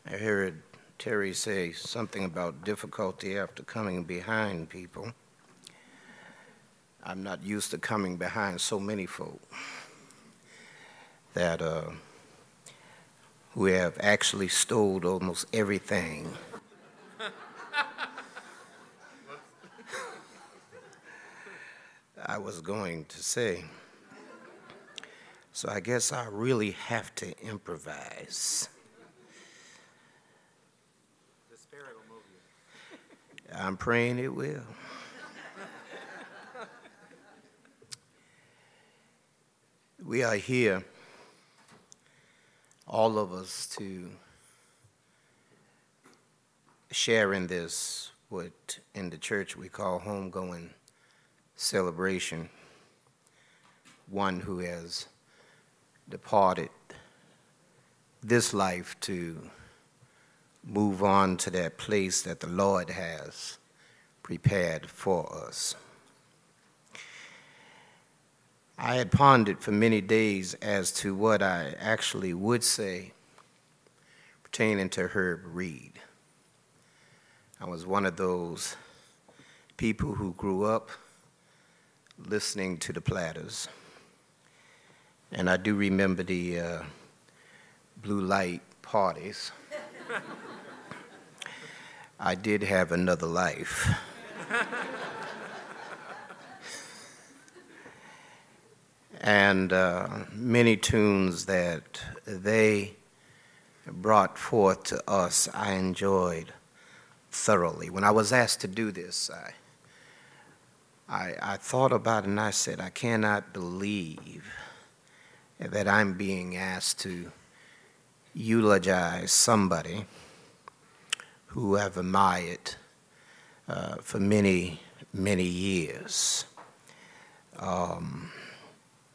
I heard Terry say something about difficulty after coming behind people. I'm not used to coming behind so many folk that who have actually stole almost everything I was going to say. So I guess I really have to improvise. The Spirit will move you. I'm praying it will. We are here, all of us, to share in this, what in the church we call homegoing celebration. One who has departed this life to move on to that place that the Lord has prepared for us. I had pondered for many days as to what I actually would say pertaining to Herb Reed. I was one of those people who grew up listening to the Platters. And I do remember the blue light parties. I did have another life. And many tunes that they brought forth to us, I enjoyed thoroughly. When I was asked to do this, I thought about it and I said, I cannot believe that I'm being asked to eulogize somebody who I've admired for many, many years.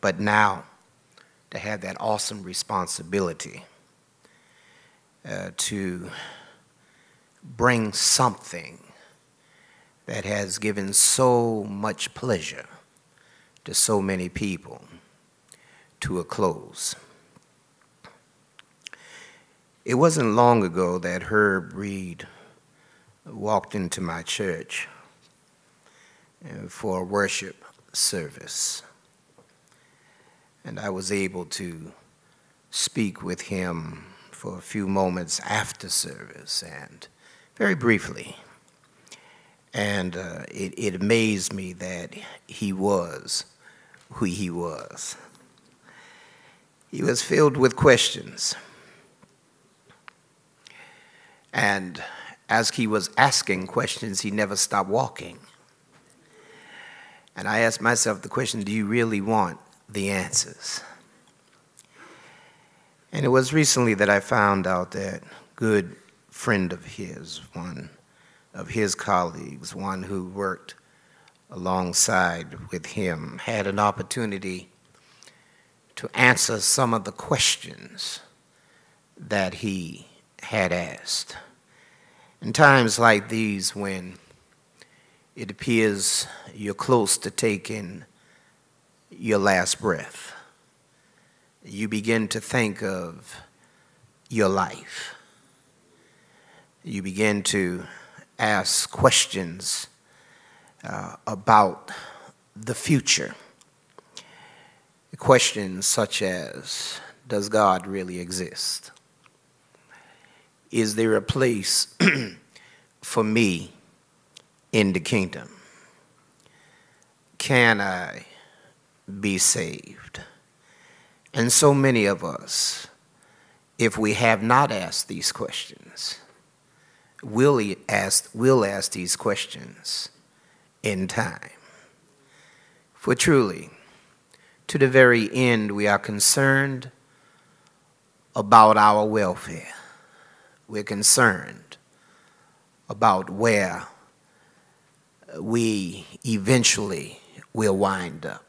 But now, to have that awesome responsibility to bring something that has given so much pleasure to so many people to a close. It wasn't long ago that Herb Reed walked into my church for a worship service. And I was able to speak with him for a few moments after service, and very briefly. And it amazed me that he was who he was. He was filled with questions. And as he was asking questions, he never stopped walking. And I asked myself the question, do you really want the answers? And it was recently that I found out that a good friend of his, one of his colleagues, one who worked alongside with him, had an opportunity to answer some of the questions that he had asked. In times like these, when it appears you're close to taking your last breath, you begin to think of your life. You begin to ask questions about the future. Questions such as, does God really exist? Is there a place for me in the kingdom? Can I be saved? And so many of us, if we have not asked these questions, will ask these questions in time. For truly, to the very end, we are concerned about our welfare. We're concerned about where we eventually will wind up.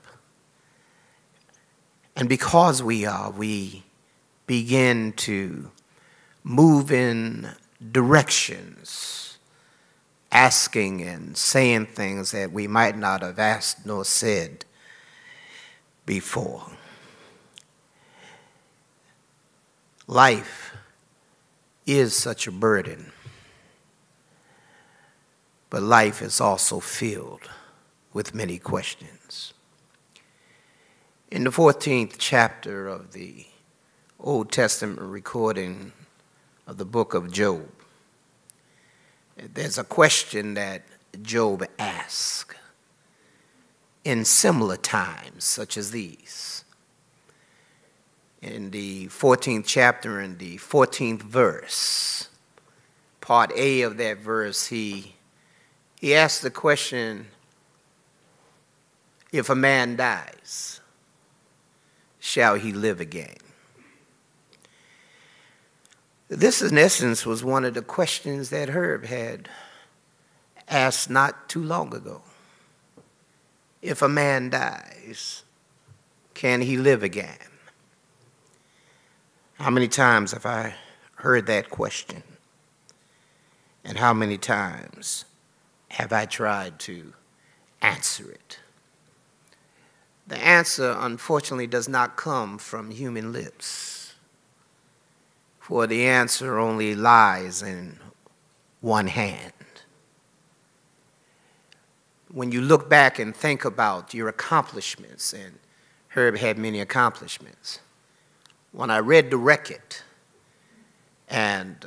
And because we begin to move in directions, asking and saying things that we might not have asked nor said before. Life is such a burden, but life is also filled with many questions. In the 14th chapter of the Old Testament recording of the book of Job, there's a question that Job asked in similar times such as these. In the 14th chapter, in the 14th verse, part A of that verse, he asked the question, if a man dies, shall he live again? This, in essence, was one of the questions that Herb had asked not too long ago. If a man dies, can he live again? How many times have I heard that question? And how many times have I tried to answer it? The answer, unfortunately, does not come from human lips, for the answer only lies in one hand. When you look back and think about your accomplishments, and Herb had many accomplishments, when I read the record and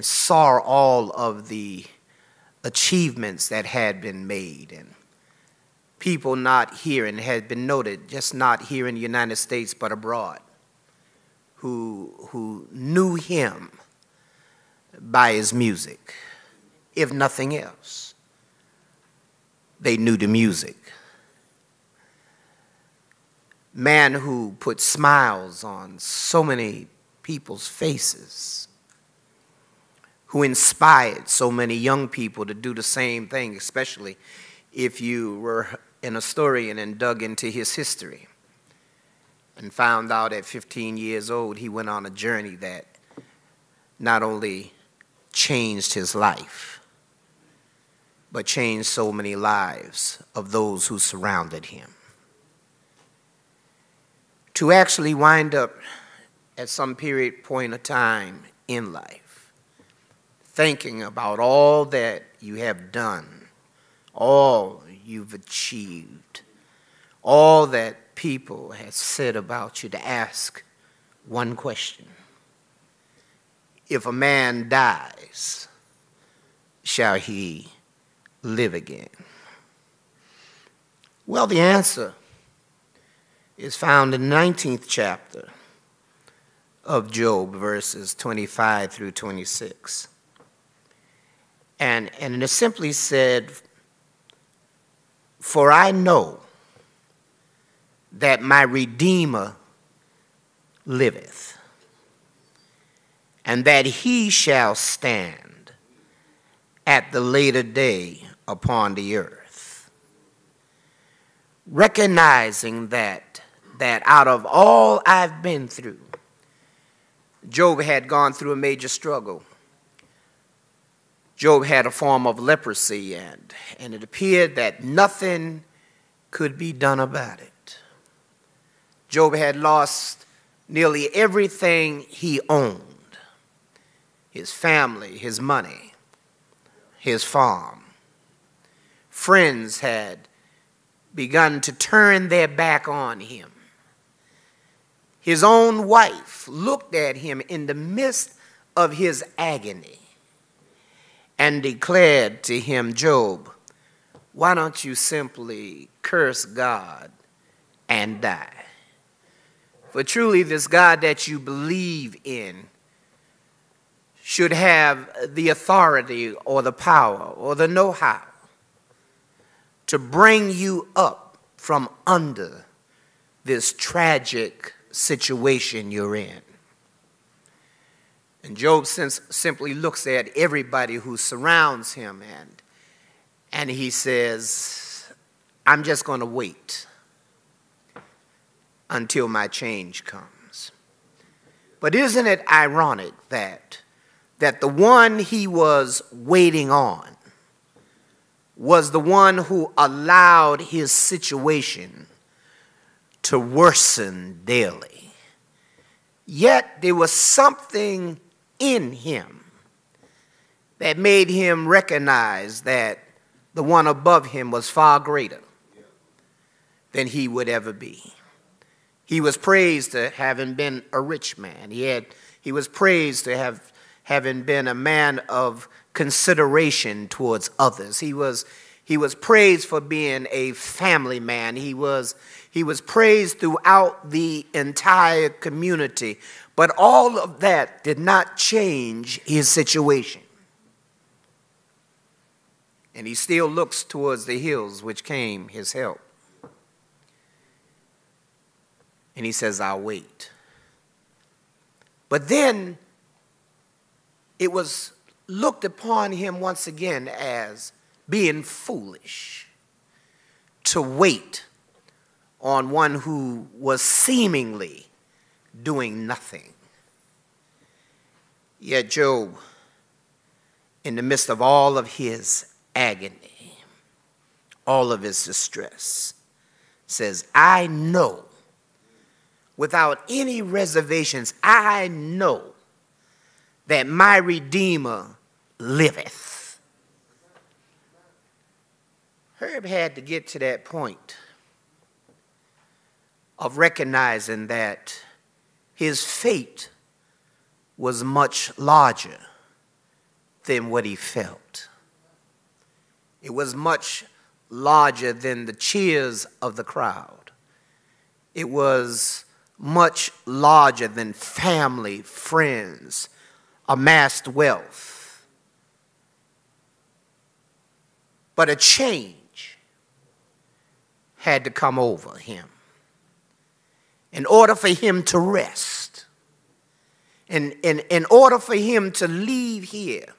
saw all of the achievements that had been made, and people not here, and had been noted, just not here in the United States but abroad, who knew him by his music, if nothing else. They knew the music. Man who put smiles on so many people's faces, who inspired so many young people to do the same thing, especially if you were an historian and dug into his history and found out at 15 years old he went on a journey that not only changed his life, but changed so many lives of those who surrounded him. To actually wind up at some point of time in life, thinking about all that you have done, all you've achieved, all that people have said about you, to ask one question: if a man dies, shall he live again? Well, the answer is found in the 19th chapter of Job, verses 25 through 26. And it simply said, for I know that my Redeemer liveth, and that he shall stand at the later day upon the earth. Recognizing that out of all I've been through, Job had gone through a major struggle. Job had a form of leprosy, and it appeared that nothing could be done about it. Job had lost nearly everything he owned: his family, his money, his farm. Friends had begun to turn their back on him. His own wife looked at him in the midst of his agony and declared to him, Job, why don't you simply curse God and die? For truly this God that you believe in should have the authority or the power or the know-how to bring you up from under this tragic situation you're in. And Job simply looks at everybody who surrounds him and he says, I'm just going to wait until my change comes. But isn't it ironic that the one he was waiting on was the one who allowed his situation to worsen daily? Yet there was something in him that made him recognize that the one above him was far greater than he would ever be. He was praised to having been a rich man. He was praised to having been a man of consideration towards others. He was praised for being a family man. He was praised throughout the entire community. But all of that did not change his situation. And he still looks towards the hills which came his help. And he says, I'll wait. But then it was looked upon him once again as being foolish to wait on one who was seemingly doing nothing. Yet Job, in the midst of all of his agony, all of his distress, says, I know, without any reservations, I know that my Redeemer liveth. Herb had to get to that point of recognizing that his fate was much larger than what he felt. It was much larger than the cheers of the crowd. It was much larger than family, friends, amassed wealth. But a change had to come over him in order for him to rest, in order for him to leave here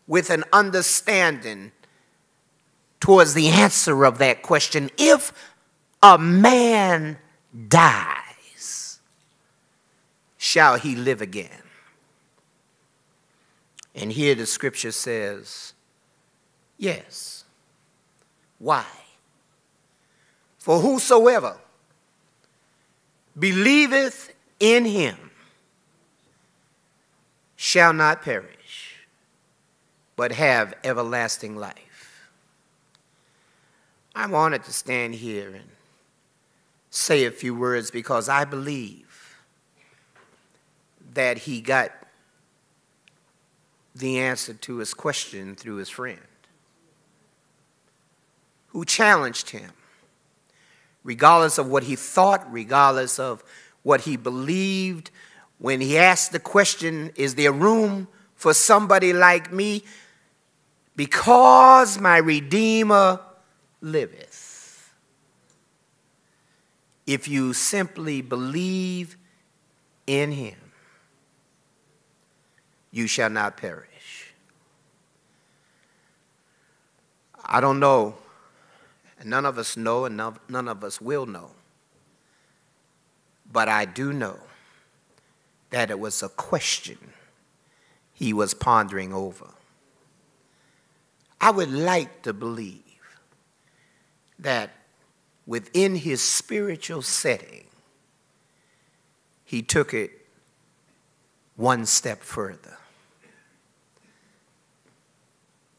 with an understanding towards the answer of that question. If a man dies, shall he live again? And here the scripture says, yes. Why? For whosoever believeth in him shall not perish, but have everlasting life. I wanted to stand here and say a few words because I believe that he got the answer to his question through his friend, who challenged him, regardless of what he thought, regardless of what he believed. When he asked the question, is there room for somebody like me? Because my Redeemer liveth. If you simply believe in him, you shall not perish. I don't know, and none of us know, and none of us will know. But I do know that it was a question he was pondering over. I would like to believe that within his spiritual setting, he took it one step further.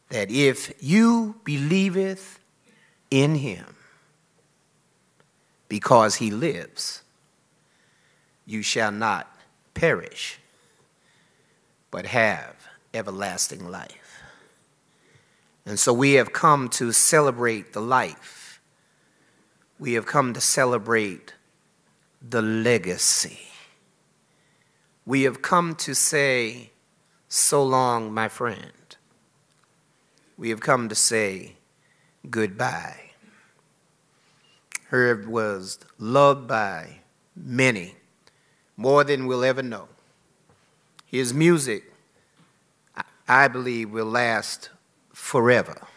That if you believeth in him, because he lives, you shall not perish, but have everlasting life. And so we have come to celebrate the life. We have come to celebrate the legacy. We have come to say, so long, my friend. We have come to say goodbye. Herb was loved by many, more than we'll ever know. His music, I believe, will last forever.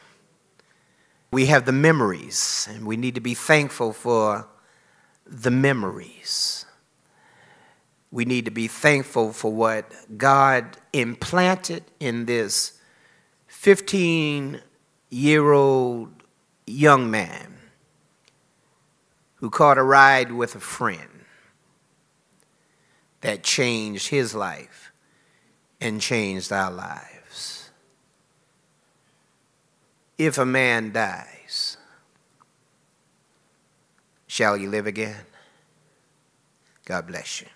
We have the memories, and we need to be thankful for the memories. We need to be thankful for what God implanted in this 15-year-old young man who caught a ride with a friend that changed his life and changed our lives. If a man dies, shall you live again? God bless you.